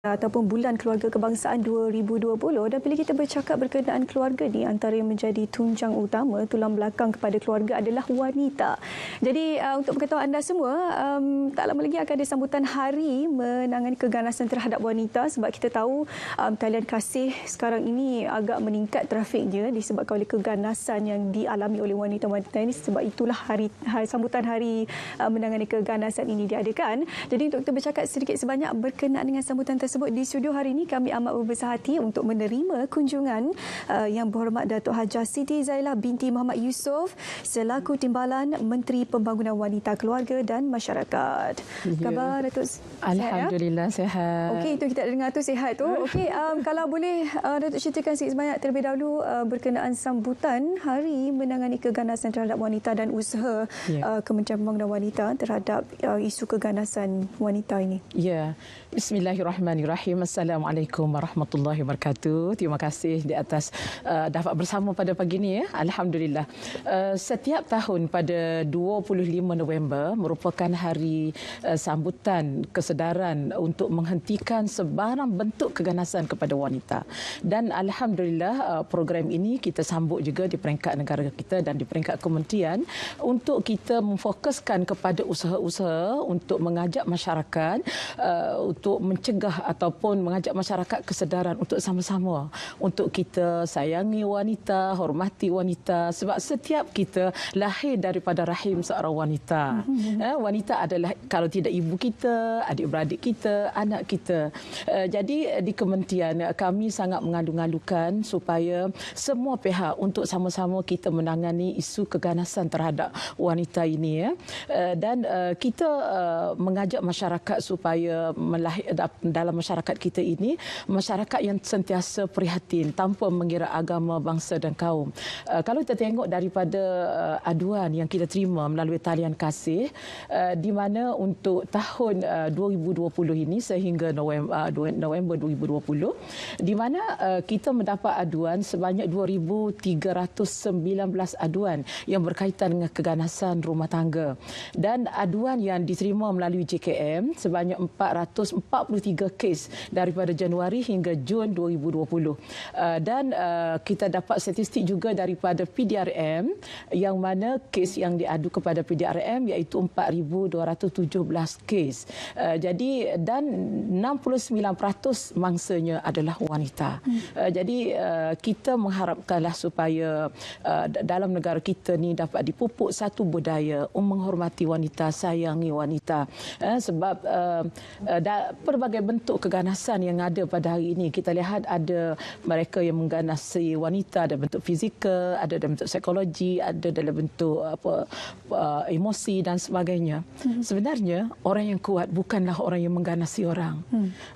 ataupun Bulan Keluarga Kebangsaan 2020, dan bila kita bercakap berkenaan keluarga ni, antara yang menjadi tunjang utama, tulang belakang kepada keluarga adalah wanita. Jadi untuk pengetahuan anda semua, tak lama lagi akan ada sambutan hari menangani keganasan terhadap wanita, sebab kita tahu talian kasih sekarang ini agak meningkat trafiknya disebabkan oleh keganasan yang dialami oleh wanita-wanita ini. Sebab itulah sambutan hari menangani keganasan ini diadakan. Jadi untuk kita bercakap sedikit sebanyak berkenaan dengan sambutan tersebut, di studio hari ini kami amat berbesar hati untuk menerima kunjungan Yang Berhormat Datuk Hajah Siti Zailah binti Muhammad Yusof selaku Timbalan Menteri Pembangunan Wanita, Keluarga dan Masyarakat. Khabar Datuk? Alhamdulillah sihat. Okey, itu kita dengar tu sihat tu. Okey, kalau boleh Datuk ceritakan sikit sebanyak terlebih dahulu berkenaan sambutan hari menangani keganasan terhadap wanita dan usaha Kementerian Pembangunan Wanita terhadap isu keganasan wanita ini. Ya. Bismillahirrahmanirrahim. Assalamualaikum warahmatullahi wabarakatuh. Terima kasih di atas dapat bersama pada pagi ini. Alhamdulillah. Setiap tahun pada 25 November merupakan hari sambutan kesedaran untuk menghentikan sebarang bentuk keganasan kepada wanita. Dan alhamdulillah program ini kita sambut juga di peringkat negara kita dan di peringkat kementerian untuk kita memfokuskan kepada usaha-usaha untuk mengajak masyarakat untuk mencegah ataupun mengajak masyarakat kesedaran untuk sama-sama untuk kita sayangi wanita, hormati wanita, sebab setiap kita lahir daripada rahim seorang wanita. Wanita adalah kalau tidak ibu kita, adik-beradik kita, anak kita. Jadi di kementerian kami sangat mengalu-alukan supaya semua pihak untuk sama-sama kita menangani isu keganasan terhadap wanita ini, dan kita mengajak masyarakat supaya dalam masyarakat kita ini masyarakat yang sentiasa prihatin tanpa mengira agama, bangsa dan kaum. Kalau kita tengok daripada aduan yang kita terima melalui talian kasih, di mana untuk tahun 2020 ini sehingga November 2020, di mana kita mendapat aduan sebanyak 2,319 aduan yang berkaitan dengan keganasan rumah tangga, dan aduan yang diterima melalui JKM sebanyak 443 kes daripada Januari hingga Jun 2020. Dan kita dapat statistik juga daripada PDRM yang mana kes yang diadu kepada PDRM iaitu 4,217 kes. Jadi dan 69% mangsanya adalah wanita. Jadi kita mengharapkanlah supaya dalam negara kita ni dapat dipupuk satu budaya menghormati wanita, sayangi wanita. Sebab pelbagai bentuk keganasan yang ada pada hari ini, kita lihat ada mereka yang mengganasi wanita dalam bentuk fizikal, ada dalam bentuk psikologi, ada dalam bentuk emosi dan sebagainya. Sebenarnya orang yang kuat bukanlah orang yang mengganasi orang.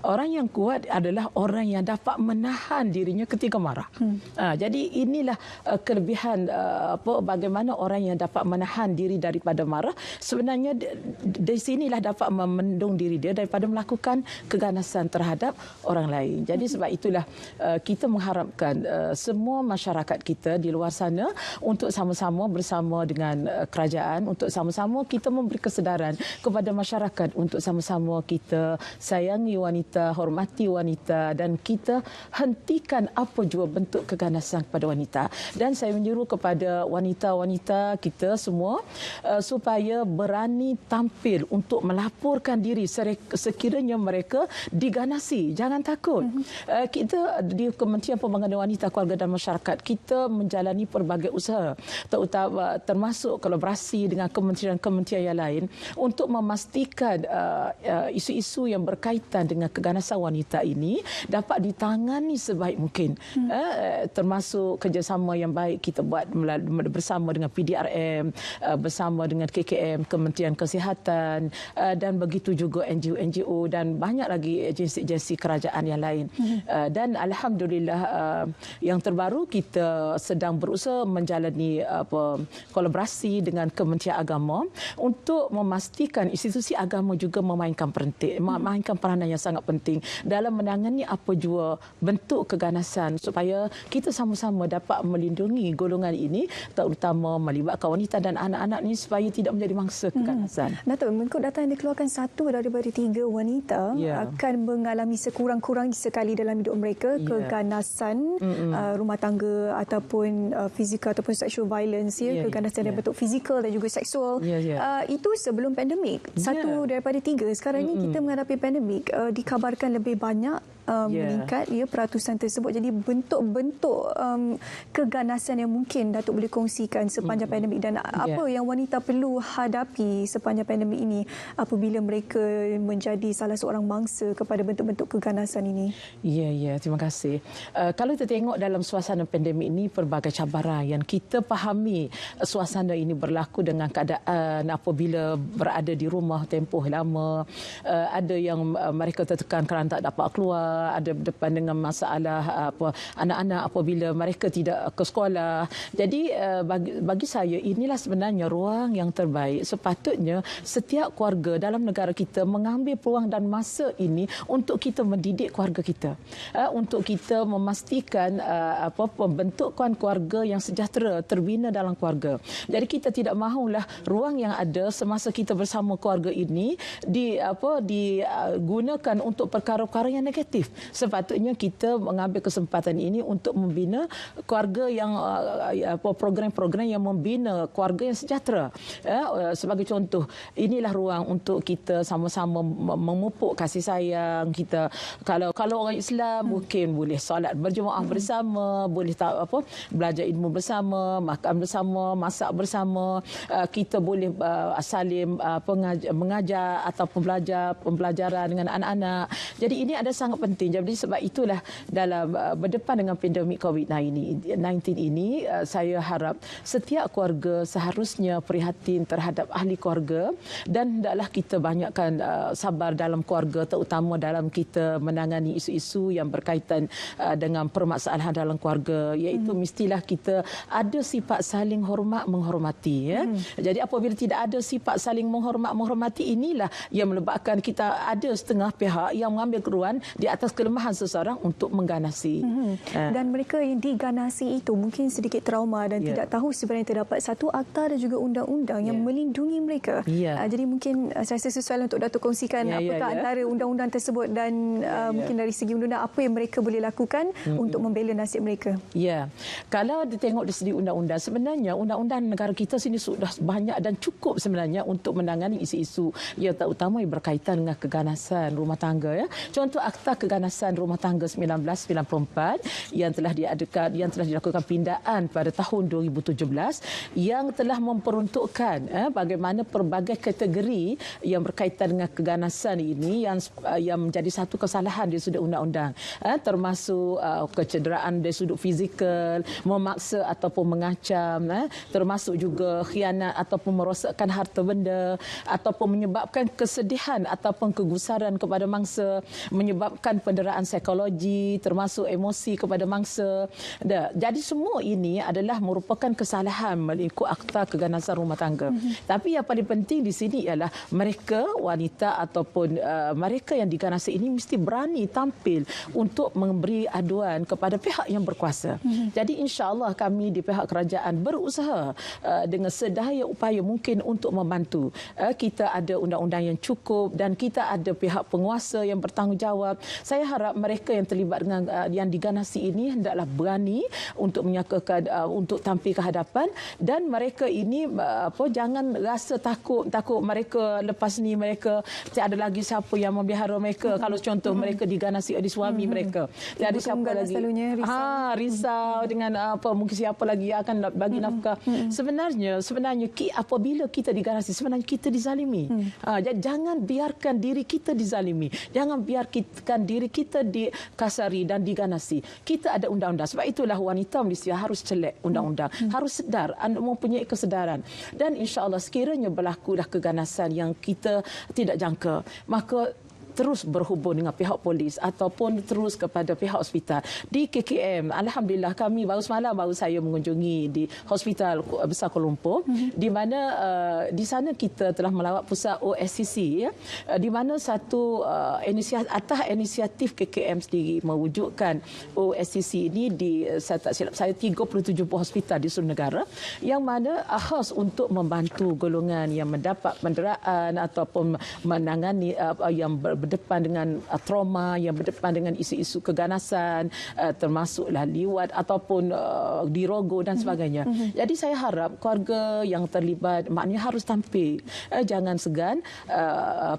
Orang yang kuat adalah orang yang dapat menahan dirinya ketika marah. Jadi inilah kelebihan bagaimana orang yang dapat menahan diri daripada marah. Sebenarnya di sinilah dapat memendung diri dia daripada melakukan keganasan terhadap orang lain. Jadi sebab itulah kita mengharapkan semua masyarakat kita di luar sana untuk sama-sama bersama dengan kerajaan, untuk sama-sama kita memberi kesedaran kepada masyarakat untuk sama-sama kita sayangi wanita, hormati wanita, dan kita hentikan apa jua bentuk keganasan kepada wanita. Dan saya menyuruh kepada wanita-wanita kita semua supaya berani tampil untuk melaporkan diri sekiranya mereka diganasi. Jangan takut. Kita di Kementerian Pembangunan Wanita, Keluarga dan Masyarakat, kita menjalani pelbagai usaha, terutama termasuk kolaborasi dengan kementerian-kementerian yang lain untuk memastikan isu-isu yang berkaitan dengan keganasan wanita ini dapat ditangani sebaik mungkin. Termasuk kerjasama yang baik kita buat bersama dengan PDRM, bersama dengan KKM, Kementerian Kesihatan, dan begitu juga NGO-NGO dan banyak lagi agensi-agensi kerajaan yang lain. Dan alhamdulillah yang terbaru kita sedang berusaha menjalani kolaborasi dengan Kementerian Agama untuk memastikan institusi agama juga memainkan peranan yang sangat penting dalam menangani apa jua bentuk keganasan supaya kita sama-sama dapat melindungi golongan ini, terutama melibatkan wanita dan anak-anak ini supaya tidak menjadi mangsa keganasan. Datuk, mengikut data yang dikeluarkan, 1 daripada 3 wanita akan akan mengalami sekurang-kurang sekali dalam hidup mereka keganasan rumah tangga ataupun fizikal ataupun sexual violence, keganasan dalam bentuk fizikal dan juga seksual. Itu sebelum pandemik. Satu daripada tiga. Sekarang ini kita menghadapi pandemik, dikabarkan lebih banyak meningkat peratusan tersebut. Jadi bentuk-bentuk keganasan yang mungkin Datuk boleh kongsikan sepanjang pandemik dan apa yang wanita perlu hadapi sepanjang pandemik ini apabila mereka menjadi salah seorang mangsa kepada bentuk-bentuk keganasan ini. Ya, terima kasih. Kalau kita tengok dalam suasana pandemik ini, pelbagai cabaran yang kita fahami suasana ini berlaku dengan keadaan apabila berada di rumah tempoh lama. Ada yang mereka tertekan kerana tak dapat keluar, ada berdepan dengan masalah anak-anak apabila mereka tidak ke sekolah. Jadi bagi saya inilah sebenarnya ruang yang terbaik. Sepatutnya setiap keluarga dalam negara kita mengambil peluang dan masa ini untuk kita mendidik keluarga kita, untuk kita memastikan pembentukan keluarga yang sejahtera, terbina dalam keluarga. Jadi kita tidak mahulah ruang yang ada semasa kita bersama keluarga ini digunakan untuk perkara-perkara yang negatif. Sepatutnya kita mengambil kesempatan ini untuk membina keluarga yang program-program yang membina keluarga yang sejahtera. Sebagai contoh, inilah ruang untuk kita sama-sama memupuk kasih sayang kita. Kalau orang Islam mungkin boleh solat berjemaah bersama, boleh belajar ilmu bersama, makan bersama, masak bersama. Kita boleh saling mengajar ataupun belajar pembelajaran dengan anak-anak. Jadi ini ada sangat penting. Jadi sebab itulah dalam berdepan dengan pandemik COVID-19 ini, saya harap setiap keluarga seharusnya prihatin terhadap ahli keluarga dan hendaklah kita banyakkan sabar dalam keluarga, terutama dalam kita menangani isu-isu yang berkaitan dengan permasalahan dalam keluarga, iaitu mestilah kita ada sifat saling hormat menghormati. Jadi apabila tidak ada sifat saling menghormati, inilah yang menyebabkan kita ada setengah pihak yang mengambil keruan di atas kelemahan seseorang untuk mengganasi. Dan mereka yang diganasi itu mungkin sedikit trauma dan tidak tahu sebenarnya terdapat satu akta dan juga undang-undang yang melindungi mereka. Jadi mungkin saya rasa sesuai untuk Datuk kongsikan apakah antara undang-undang tersebut dan mungkin dari segi undang-undang apa yang mereka boleh lakukan untuk membela nasib mereka. Kalau ditengok dari segi undang-undang, sebenarnya undang-undang negara kita sini sudah banyak dan cukup sebenarnya untuk menangani isu-isu yang terutama yang berkaitan dengan keganasan rumah tangga. Contoh Akta Keganasan Rumah Tangga 1994 yang telah dilakukan pindaan pada tahun 2017 yang telah memperuntukkan bagaimana pelbagai kategori yang berkaitan dengan keganasan ini yang menjadi satu kesalahan dari sudut undang-undang, termasuk kecederaan dari sudut fizikal, memaksa ataupun mengacam, termasuk juga khianat ataupun merosakkan harta benda ataupun menyebabkan kesedihan ataupun kegusaran kepada mangsa, menyebabkan penderaan psikologi termasuk emosi kepada mangsa. Jadi semua ini adalah merupakan kesalahan mengikut Akta Keganasan Rumah Tangga. Tapi yang paling penting di sini ialah mereka wanita ataupun mereka yang diganasi ini mesti berani tampil untuk memberi aduan kepada pihak yang berkuasa. Jadi insya-Allah kami di pihak kerajaan berusaha dengan sedaya upaya mungkin untuk membantu. Kita ada undang-undang yang cukup dan kita ada pihak penguasa yang bertanggungjawab. Saya harap mereka yang terlibat dengan yang diganasi ini hendaklah berani untuk menyatakan untuk tampil ke hadapan dan mereka ini jangan rasa takut mereka lepas ni mereka tiada lagi siapa yang memelihara mereka. Kalau contoh mereka diganasi oleh suami mereka. Tiada siapa lagi. Risau dengan mungkin siapa lagi yang akan bagi nafkah. Sebenarnya apabila kita diganasi sebenarnya kita dizalimi. Jadi jangan biarkan diri kita dizalimi. Jangan biarkan diri kita dikasari dan diganasi. Kita ada undang-undang. Sebab itulah wanita Malaysia harus celak undang-undang. Harus sedar, mempunyai kesedaran. Dan insya-Allah sekiranya berlakulah keganasan yang kita tidak jangka, maka terus berhubung dengan pihak polis ataupun terus kepada pihak hospital. Di KKM, alhamdulillah kami baru saya mengunjungi di Hospital Besar Kuala Lumpur, di mana di sana kita telah melawat pusat OSCC, di mana satu inisiatif KKM sendiri mewujudkan OSCC ini di saya 37 hospital di seluruh negara yang mana khas untuk membantu golongan yang mendapat penderaan ataupun menangani yang berdepan dengan trauma, yang berdepan dengan isu-isu keganasan, termasuklah liwat ataupun dirogo dan sebagainya. Jadi saya harap keluarga yang terlibat maknanya harus tampil, jangan segan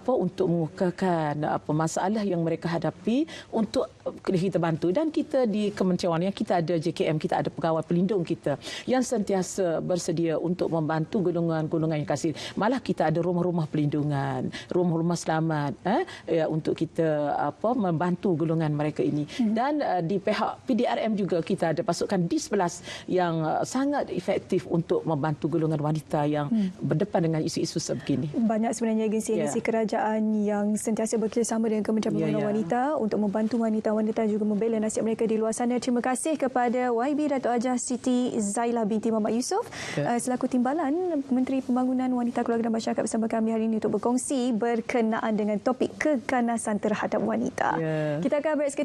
untuk mengukakan masalah yang mereka hadapi untuk kita bantu. Dan kita di Kementerian Wanita kita ada JKM, kita ada pegawai pelindung kita yang sentiasa bersedia untuk membantu golongan-golongan yang kasih. Malah kita ada rumah-rumah pelindungan, rumah-rumah selamat untuk kita membantu golongan mereka ini. Dan di pihak PDRM juga kita ada pasukan D11 yang sangat efektif untuk membantu golongan wanita yang berdepan dengan isu-isu sebegini. Banyak sebenarnya agensi-agensi kerajaan yang sentiasa bekerjasama dengan Kementerian Pembangunan Wanita untuk membantu wanita-wanita juga membela nasib mereka di luar sana. Terima kasih kepada YB Datuk Hajah Siti Zailah binti Muhammad Yusof selaku Timbalan Menteri Pembangunan Wanita, Keluarga dan Masyarakat bersama kami hari ini untuk berkongsi berkenaan dengan topik keganasan terhadap wanita. Kita akan break sekejap.